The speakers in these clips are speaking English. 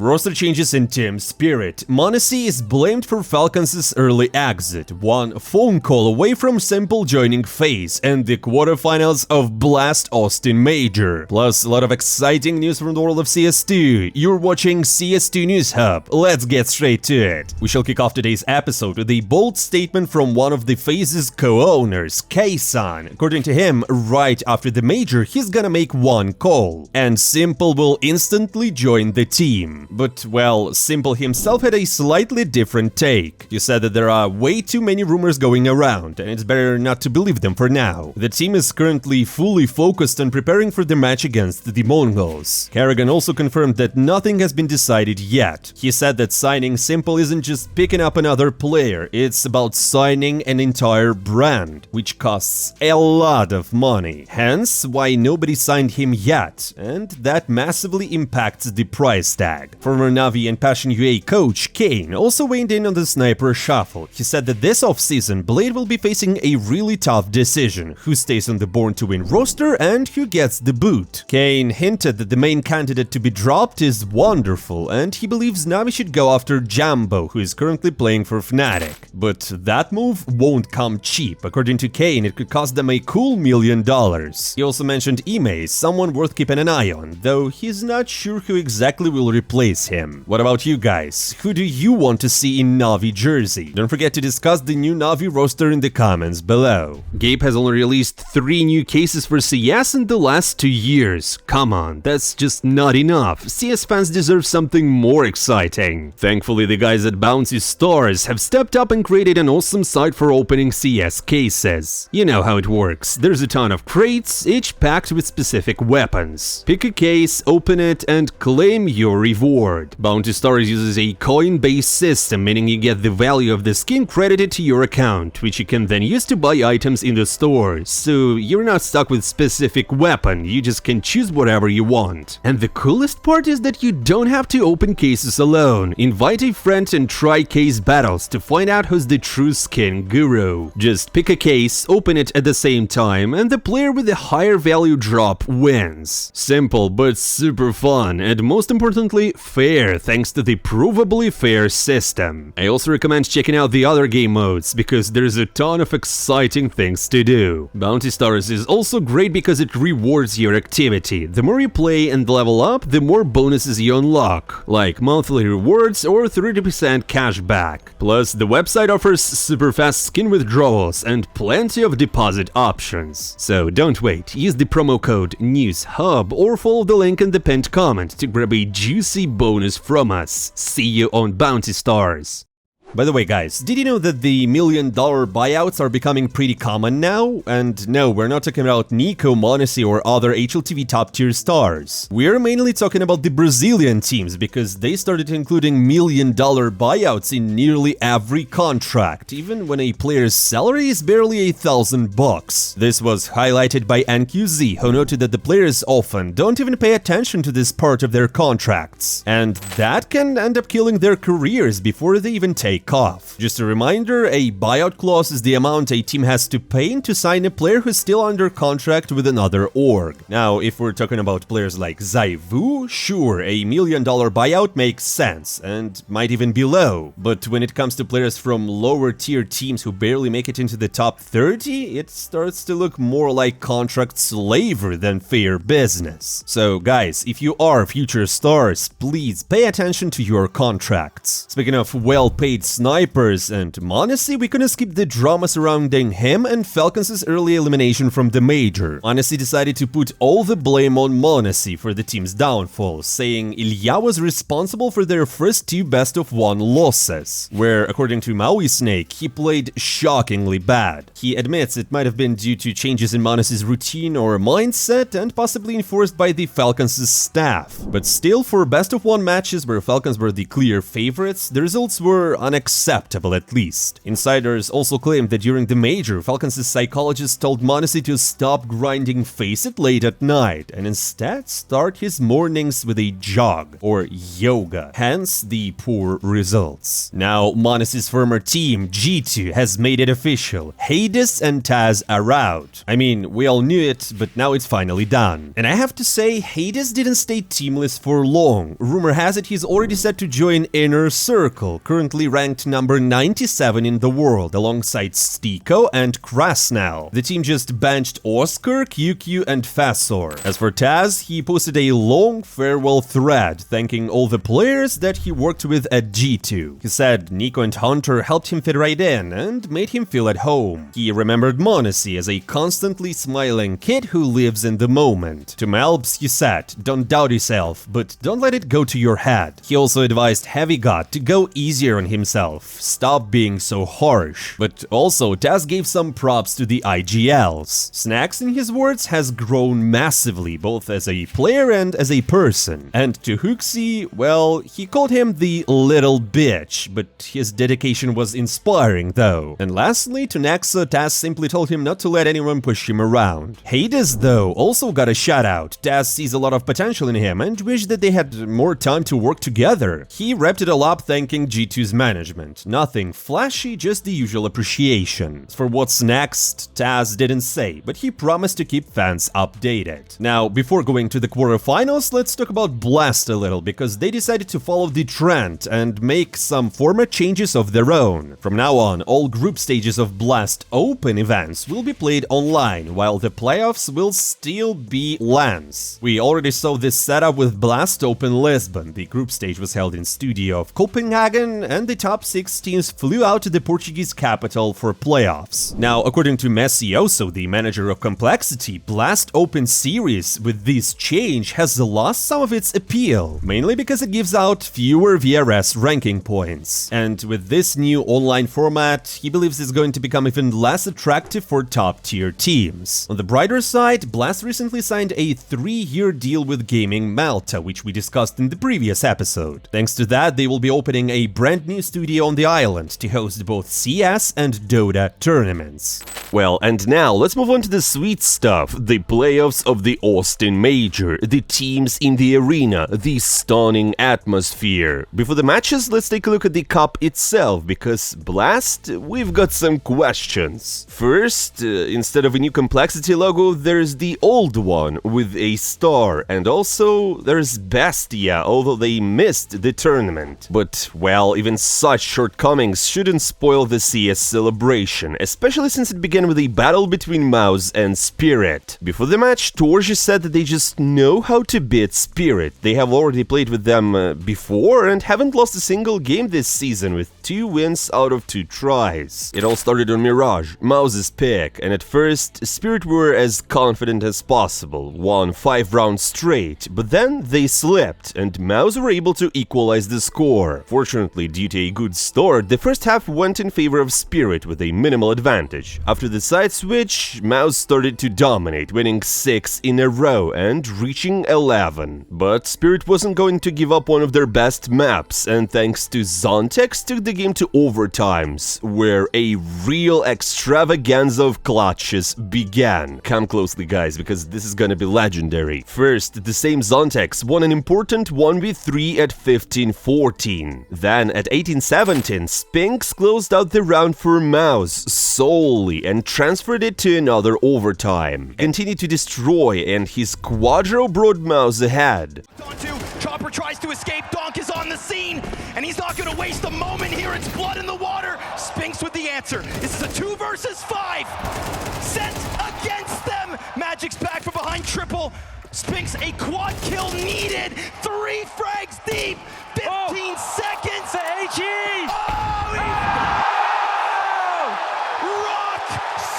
Roster changes in team spirit. MOUZ is blamed for Falcons' early exit, one phone call away from Simple joining FaZe and the quarterfinals of Blast Austin Major. Plus a lot of exciting news from the world of CS2. You're watching CS2 News Hub. Let's get straight to it. We shall kick off today's episode with a bold statement from one of the FaZe's co-owners, Kaysan. According to him, right after the major, he's gonna make one call, and Simple will instantly join the team. But, well, Simple himself had a slightly different take. He said that there are way too many rumors going around, and it's better not to believe them for now. The team is currently fully focused on preparing for the match against the Mongolz. Karrigan also confirmed that nothing has been decided yet. He said that signing Simple isn't just picking up another player, it's about signing an entire brand, which costs a lot of money. Hence, why nobody signed him yet, and that massively impacts the price tag. Former Navi and Passion UA coach Kane also weighed in on the sniper shuffle. He said that this offseason, Blade will be facing a really tough decision: who stays on the Born to Win roster and who gets the boot. Kane hinted that the main candidate to be dropped is Wonderful, and he believes Navi should go after jLambo, who is currently playing for Fnatic. But that move won't come cheap. According to Kane, it could cost them a cool $1 million. He also mentioned Ime, someone worth keeping an eye on, though he's not sure who exactly will replace him. What about you guys? Who do you want to see in Navi jersey? Don't forget to discuss the new Navi roster in the comments below. Gabe has only released 3 new cases for CS in the last 2 years. Come on, that's just not enough. CS fans deserve something more exciting. Thankfully, the guys at Bounty Stars have stepped up and created an awesome site for opening CS cases. You know how it works. There's a ton of crates, each packed with specific weapons. Pick a case, open it, and claim your reward. Bounty Stars uses a coin-based system, meaning you get the value of the skin credited to your account, which you can then use to buy items in the stores. So you're not stuck with specific weapon, you just can choose whatever you want. And the coolest part is that you don't have to open cases alone. Invite a friend and try case battles to find out who's the true skin guru. Just pick a case, open it at the same time, and the player with the higher value drop wins. Simple but super fun, and most importantly, fair, thanks to the provably fair system. I also recommend checking out the other game modes, because there's a ton of exciting things to do. Bounty Stars is also great because it rewards your activity. The more you play and level up, the more bonuses you unlock, like monthly rewards or 30% cash back. Plus, the website offers super fast skin withdrawals and plenty of deposit options. So don't wait, use the promo code NEWSHUB or follow the link in the pinned comment to grab a juicy bonus from us. See you on Bounty Stars. By the way, guys, did you know that the $1 million buyouts are becoming pretty common now? And no, we're not talking about Nico, MOUZ, or other HLTV top-tier stars. We're mainly talking about the Brazilian teams, because they started including $1 million buyouts in nearly every contract, even when a player's salary is barely $1,000. This was highlighted by NQZ, who noted that the players often don't even pay attention to this part of their contracts, and that can end up killing their careers before they even take off. Just a reminder, a buyout clause is the amount a team has to pay to sign a player who's still under contract with another org. Now, if we're talking about players like Zaivu, sure, a $1 million buyout makes sense, and might even be low. But when it comes to players from lower tier teams who barely make it into the top 30, it starts to look more like contract slavery than fair business. So guys, if you are future stars, please pay attention to your contracts. Speaking of well-paid snipers and MOUZ, we couldn't skip the drama surrounding him and Falcons' early elimination from the major. MOUZ decided to put all the blame on MOUZ for the team's downfall, saying Ilya was responsible for their first 2 best-of-1 losses, where, according to Maui Snake, he played shockingly bad. He admits it might have been due to changes in MOUZ's routine or mindset, and possibly enforced by the Falcons' staff. But still, for best-of-1 matches where Falcons were the clear favorites, the results were unexpected unacceptable at least. Insiders also claim that during the major, Falcons' psychologist told m0NESY to stop grinding FaZe late at night and instead start his mornings with a jog or yoga, hence the poor results. Now, m0NESY's former team, G2, has made it official. Hades and TaZ are out. I mean, we all knew it, but now it's finally done. And I have to say, Hades didn't stay teamless for long. Rumor has it he's already set to join Inner Circle, currently ranked number 97 in the world, alongside Stiko and Krasnal. The team just benched Oscar, QQ, and Fasor. As for TaZ, he posted a long farewell thread thanking all the players that he worked with at G2. He said Nico and Hunter helped him fit right in and made him feel at home. He remembered m0NESY as a constantly smiling kid who lives in the moment. To Melbs, he said, don't doubt yourself, but don't let it go to your head. He also advised Heavy God to go easier on himself, stop being so harsh. But also, TaZ gave some props to the IGLs. Snacks, in his words, has grown massively, both as a player and as a person. And to Hooksy, well, he called him the little bitch, but his dedication was inspiring though. And lastly, to Nexa, TaZ simply told him not to let anyone push him around. Hades, though, also got a shout out. TaZ sees a lot of potential in him and wished that they had more time to work together. He wrapped it all up thanking G2's management. Nothing flashy, just the usual appreciation. For what's next, TaZ didn't say, but he promised to keep fans updated. Now, before going to the quarterfinals, let's talk about Blast a little, because they decided to follow the trend and make some format changes of their own. From now on, all group stages of Blast Open events will be played online, while the playoffs will still be LANs. We already saw this setup with Blast Open Lisbon. The group stage was held in studio of Copenhagen, and the top 6 teams flew out to the Portuguese capital for playoffs. Now, according to Messioso, the manager of Complexity, Blast Open Series with this change has lost some of its appeal, mainly because it gives out fewer VRS ranking points. And with this new online format, he believes it's going to become even less attractive for top-tier teams. On the brighter side, Blast recently signed a 3-year deal with Gaming Malta, which we discussed in the previous episode. Thanks to that, they will be opening a brand new studio on the island to host both CS and Dota tournaments. Well, and now let's move on to the sweet stuff, the playoffs of the Austin Major, the teams in the arena, the stunning atmosphere. Before the matches, let's take a look at the cup itself, because Blast, we've got some questions. First, instead of a new Complexity logo, there's the old one with a star, and also there's Bestia, although they missed the tournament. But, well, even such shortcomings shouldn't spoil the CS celebration, especially since it began with a battle between MOUZ and Spirit. Before the match, Torji said that they just know how to beat Spirit. They have already played with them before and haven't lost a single game this season, with 2 wins out of 2 tries. It all started on Mirage, MOUZ's pick, and at first, Spirit were as confident as possible, won 5 rounds straight, but then they slipped, and MOUZ were able to equalize the score. Fortunately, due to a good start, the first half went in favor of Spirit with a minimal advantage. After the side switch, MOUZ started to dominate, winning 6 in a row and reaching 11. But Spirit wasn't going to give up one of their best maps, and thanks to Zontex, took the game to overtimes, where a real extravaganza of clutches began. Come closely, guys, because this is gonna be legendary. First, the same Zontex won an important 1v3 at 15-14. Then, at 18-17, Spinks closed out the round for MOUZ solely and transferred it to another overtime. Continued to destroy, and his Quadro brought MOUZ ahead. Chopper tries to escape, Donk is on the scene, and he's not gonna waste a moment here, it's blood in the water. Spinks with the answer. This is a 2 versus 5. Sent against them. Magixx back from behind triple. Spinks a quad kill needed. 3 frags deep. 15 seconds. The AG. Oh, rock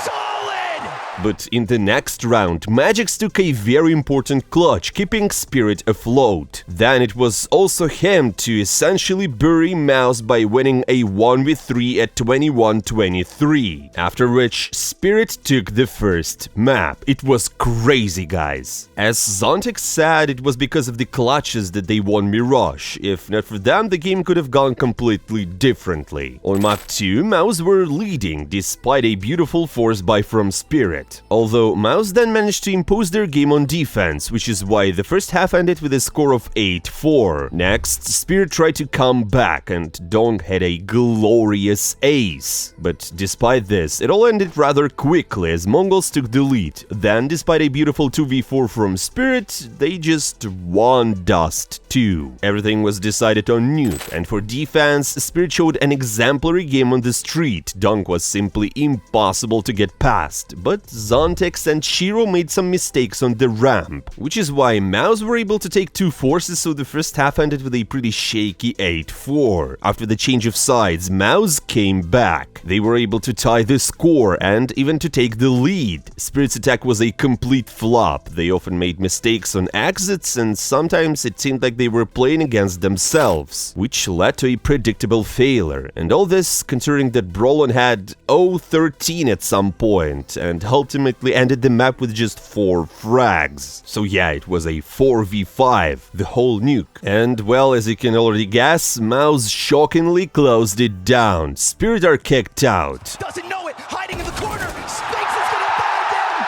solid. But in the next round, Magixx took a very important clutch, keeping Spirit afloat. Then it was also him to essentially bury MOUZ by winning a 1v3 at 21-23, after which Spirit took the first map. It was crazy, guys. As Zontex said, it was because of the clutches that they won Mirage. If not for them, the game could have gone completely differently. On map 2, MOUZ were leading, despite a beautiful force buy from Spirit. Although MOUZ then managed to impose their game on defense, which is why the first half ended with a score of 8-4. Next, Spirit tried to come back, and Dong had a glorious ace. But despite this, it all ended rather quickly as Mongolz took the lead. Then, despite a beautiful 2v4 from Spirit, they just won Dust 2. Everything was decided on Nuke, and for defense, Spirit showed an exemplary game on the street. Dong was simply impossible to get past, but Zontex and Shiro made some mistakes on the ramp, which is why MOUZ were able to take two forces, so the first half ended with a pretty shaky 8-4. After the change of sides, MOUZ came back. They were able to tie the score and even to take the lead. Spirit's attack was a complete flop. They often made mistakes on exits, and sometimes it seemed like they were playing against themselves, which led to a predictable failure. And all this considering that Brolin had 0-13 at some point, and ultimately ended the map with just 4 frags. So yeah, it was a 4v5, the whole nuke. And well, as you can already guess, MOUZ shockingly closed it down. Spirit are kicked out. Doesn't know it, hiding in the corner. Spinks is gonna find them.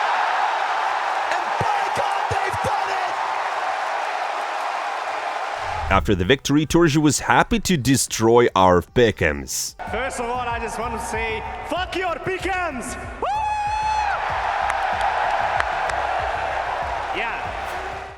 And by God, they've done it. After the victory, Torju was happy to destroy our pick'ems. First of all, I just want to say, fuck your pick'ems! Yeah.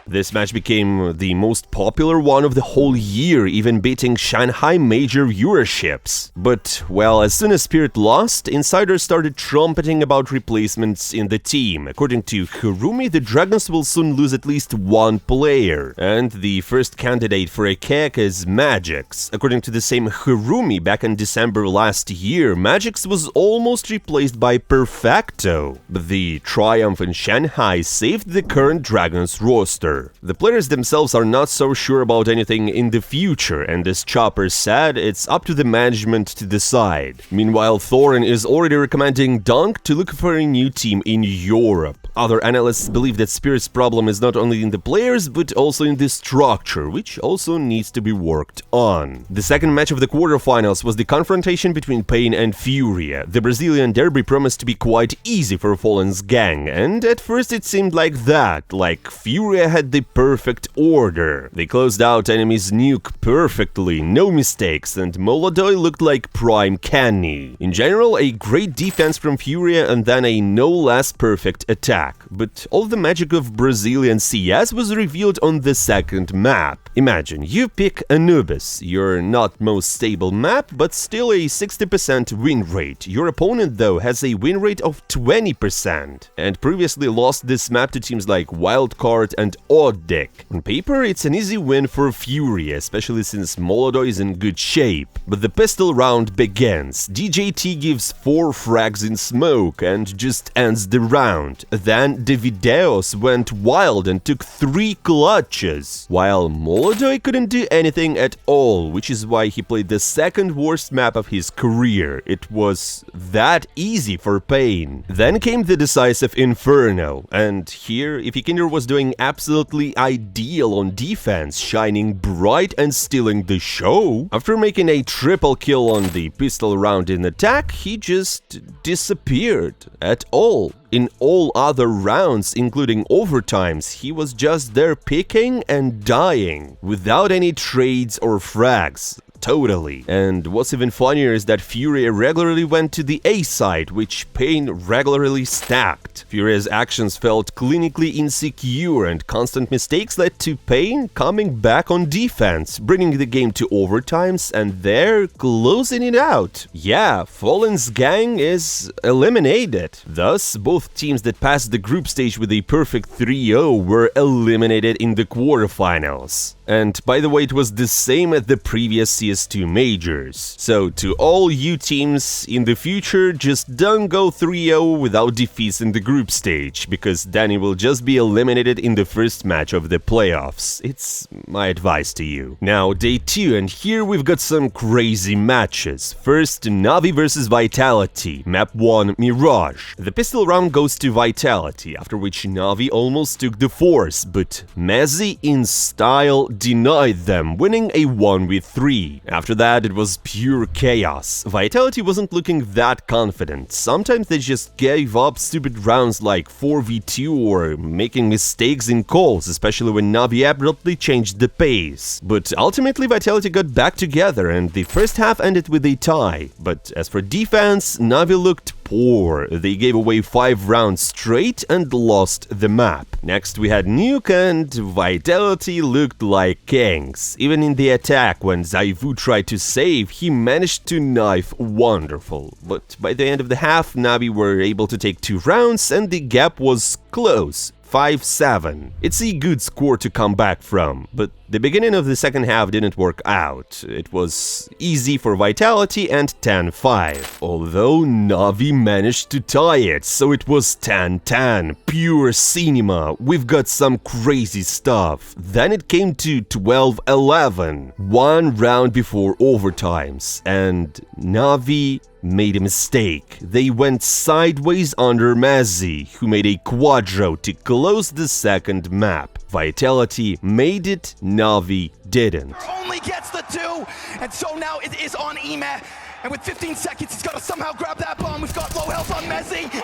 This match became the most popular one of the whole year, even beating Shanghai major viewerships. But, well, as soon as Spirit lost, insiders started trumpeting about replacements in the team. According to Hirumi, the Dragons will soon lose at least one player, and the first candidate for a kick is Magixx. According to the same Hirumi, back in December last year, Magixx was almost replaced by Perfecto. But the triumph in Shanghai saved the current Dragons roster. The players themselves are not so sure about anything in the future, and as Chopper said, it's up to the management to decide. Meanwhile, Thorin is already recommending Dunk to look for a new team in Europe. Other analysts believe that Spirit's problem is not only in the players, but also in the structure, which also needs to be worked on. The second match of the quarterfinals was the confrontation between Pain and FURIA. The Brazilian derby promised to be quite easy for Fallen's gang, and at first it seemed like that, like FURIA had the perfect order. They closed out enemy's nuke perfectly, no mistakes, and Molodoi looked like prime Kenny. In general, a great defense from FURIA and then a no less perfect attack. But all the magic of Brazilian CS was revealed on the second map. Imagine, you pick Anubis, your not most stable map, but still a 60% win rate. Your opponent, though, has a win rate of 20%, and previously lost this map to teams like Wildcard and Odd Dick. On paper, it's an easy win for FURIA, especially since Molodoi is in good shape. But the pistol round begins. DJT gives 4 frags in smoke and just ends the round. Then Davideos went wild and took 3 clutches, while Molodoi couldn't do anything at all, which is why he played the second worst map of his career. It was that easy for Pain. Then came the decisive Inferno, and here Ifikinder was doing absolutely ideal on defense, shining bright and stealing the show. After making a triple kill on the pistol round in attack, he just disappeared at all. In all other rounds, including overtimes, he was just there picking and dying, without any trades or frags. Totally. And what's even funnier is that FURIA regularly went to the A side, which Pain regularly stacked. FURIA's actions felt clinically insecure, and constant mistakes led to Pain coming back on defense, bringing the game to overtimes and there closing it out. Yeah, Fallen's gang is eliminated. Thus, both teams that passed the group stage with a perfect 3-0 were eliminated in the quarterfinals. And by the way, it was the same at the previous CS2 majors. So to all you teams in the future, just don't go 3-0 without defeats in the group stage, because then you will just be eliminated in the first match of the playoffs. It's my advice to you. Now, day 2, and here we've got some crazy matches. First, Navi versus Vitality, map 1, Mirage. The pistol round goes to Vitality, after which Navi almost took the force, but MOUZ in style denied them, winning a 1v3. After that, it was pure chaos. Vitality wasn't looking that confident. Sometimes they just gave up stupid rounds like 4v2 or making mistakes in calls, especially when Navi abruptly changed the pace. But ultimately, Vitality got back together and the first half ended with a tie. But as for defense, Navi looked poor. They gave away 5 rounds straight and lost the map. Next we had Nuke, and Vitality looked like kings. Even in the attack, when ZywOo tried to save, he managed to knife wonderful. But by the end of the half, Navi were able to take 2 rounds and the gap was close. 5-7. It's a good score to come back from, but the beginning of the second half didn't work out. It was easy for Vitality and 10-5, although Navi managed to tie it, so it was 10-10, pure cinema. We've got some crazy stuff. Then it came to 12-11, 1 round before overtimes, and Navi made a mistake. They went sideways under MOUZ, who made a quadro to close the second map. Vitality made it, Navi didn't. Only gets the 2, and so now it is on Ema. And with 15 seconds, he's got to somehow grab that bomb. We've got low health on MOUZ, and they end it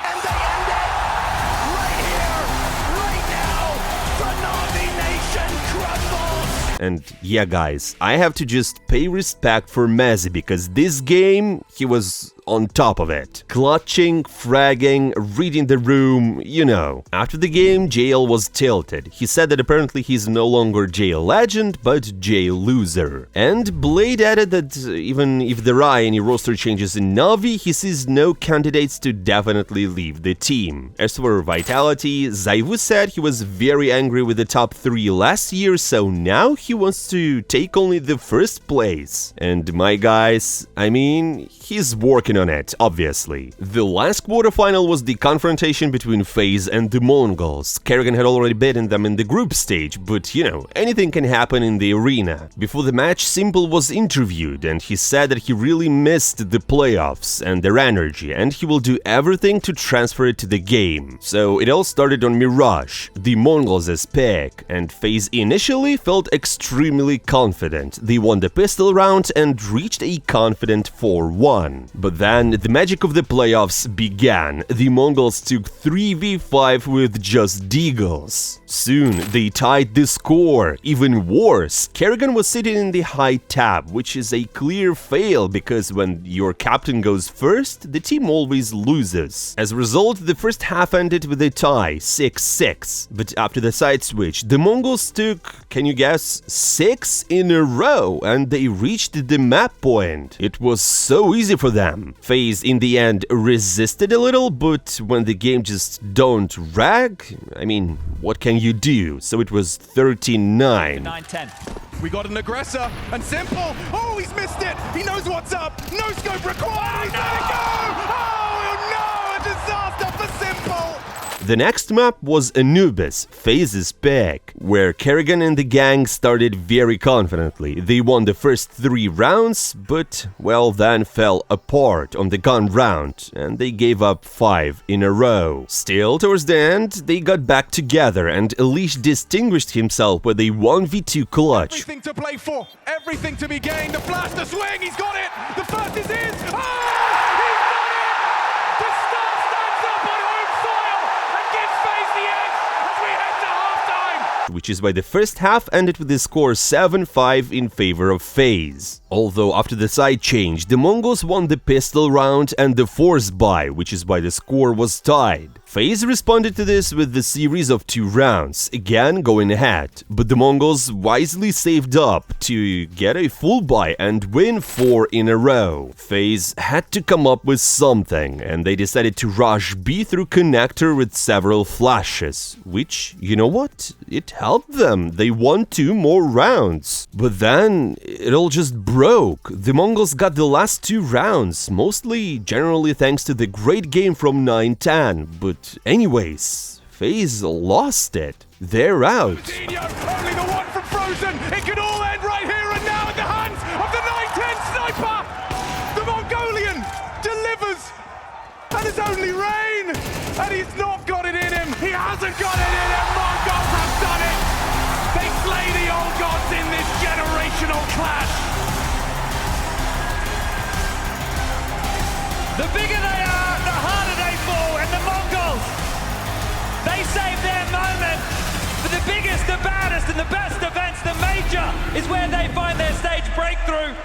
right here, right now. The Navi Nation crumbles. And yeah, guys, I have to just pay respect for MOUZ, because this game, he was on top of it. Clutching, fragging, reading the room, you know. After the game, JL was tilted. He said that apparently he's no longer JL legend, but JL loser. And Blade added that even if there are any roster changes in Navi, he sees no candidates to definitely leave the team. As for Vitality, ZywOo said he was very angry with the top 3 last year, so now he wants to take only the first place. And my guys, I mean, he's working on it, obviously. The last quarterfinal was the confrontation between FaZe and the Mongolz. Karrigan had already beaten them in the group stage, but you know, anything can happen in the arena. Before the match, Simple was interviewed, and he said that he really missed the playoffs and their energy, and he will do everything to transfer it to the game. So it all started on Mirage, the Mongolz' pick, and FaZe initially felt extremely confident. They won the pistol round and reached a confident 4-1. But then the magic of the playoffs began. The Mongolz took 3v5 with just deagles. Soon they tied the score. Even worse, Karrigan was sitting in the high tab, which is a clear fail because when your captain goes first, the team always loses. As a result, the first half ended with a tie, 6-6. But after the side switch, the Mongolz took, can you guess, 6 in a row, and they reached the map point. It was so easy for them. FaZe in the end resisted a little, but when the game just don't rag, I mean, what can you do? So it was 13-9. 9-10. We got an aggressor, and Simple, oh, he's missed it! He knows what's up! No scope required! He's let it go! Oh no, a disaster for Simple! The next map was Anubis, FaZe's pick, where Karrigan and the gang started very confidently. They won the first 3 rounds, but, well, then fell apart on the gun round, and they gave up 5 in a row. Still, towards the end, they got back together, and Elish distinguished himself with a 1v2 clutch. Everything to play for, everything to be gained, the blast, the swing, he's got it! The first is his! Oh! He's got it! The star stands up on home soil and gives FaZe the edge as we head to halftime! Which is why the first half ended with the score 7-5 in favor of FaZe. Although after the side change, the Mongolz won the pistol round and the force buy, which is why the score was tied. FaZe responded to this with the series of 2 rounds, again going ahead, but the Mongolz wisely saved up to get a full buy and win 4 in a row. FaZe had to come up with something, and they decided to rush B through connector with several flashes, which, you know what? It helped them. They won 2 more rounds. But then it all just broke. The Mongolz got the last 2 rounds, mostly generally thanks to the great game from 9-10. But anyways, FaZe lost it. They're out. Only the one from Frozen. It could all end right here and now at the hands of the 9-10 sniper. The Mongolian delivers, and it's only rain, and he's not got it in him. He hasn't got it in him. Mongolz have done it. They slay the old gods in this generational clash. The bigger they are, the harder they fall, and the Mongolz, they save their moment. For the biggest, the baddest, and the best events, the major is where they find their stage breakthrough.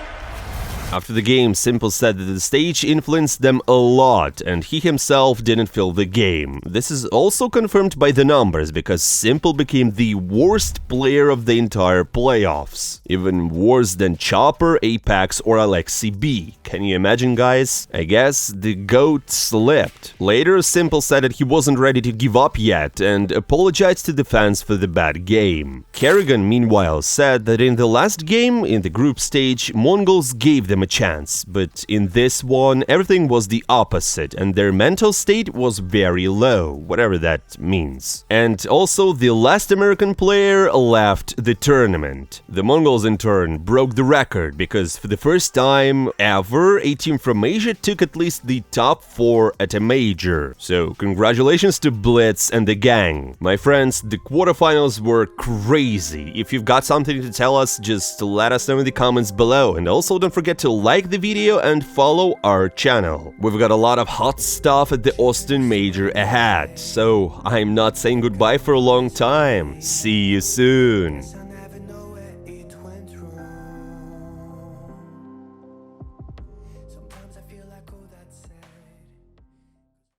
After the game, Simple said that the stage influenced them a lot, and he himself didn't feel the game. This is also confirmed by the numbers, because Simple became the worst player of the entire playoffs. Even worse than Chopper, Apex, or Alexi B. Can you imagine, guys? I guess the GOAT slipped. Later, Simple said that he wasn't ready to give up yet, and apologized to the fans for the bad game. Karrigan, meanwhile, said that in the last game, in the group stage, Mongolz gave them a chance, but in this one everything was the opposite and their mental state was very low, whatever that means. And also the last American player left the tournament. The Mongolz in turn broke the record because for the first time ever a team from Asia took at least the top 4 at a major. So congratulations to Blitz and the gang. My friends, the quarterfinals were crazy. If you've got something to tell us, just let us know in the comments below, and also don't forget to like the video and follow our channel. We've got a lot of hot stuff at the Austin Major ahead, so I'm not saying goodbye for a long time. See you soon.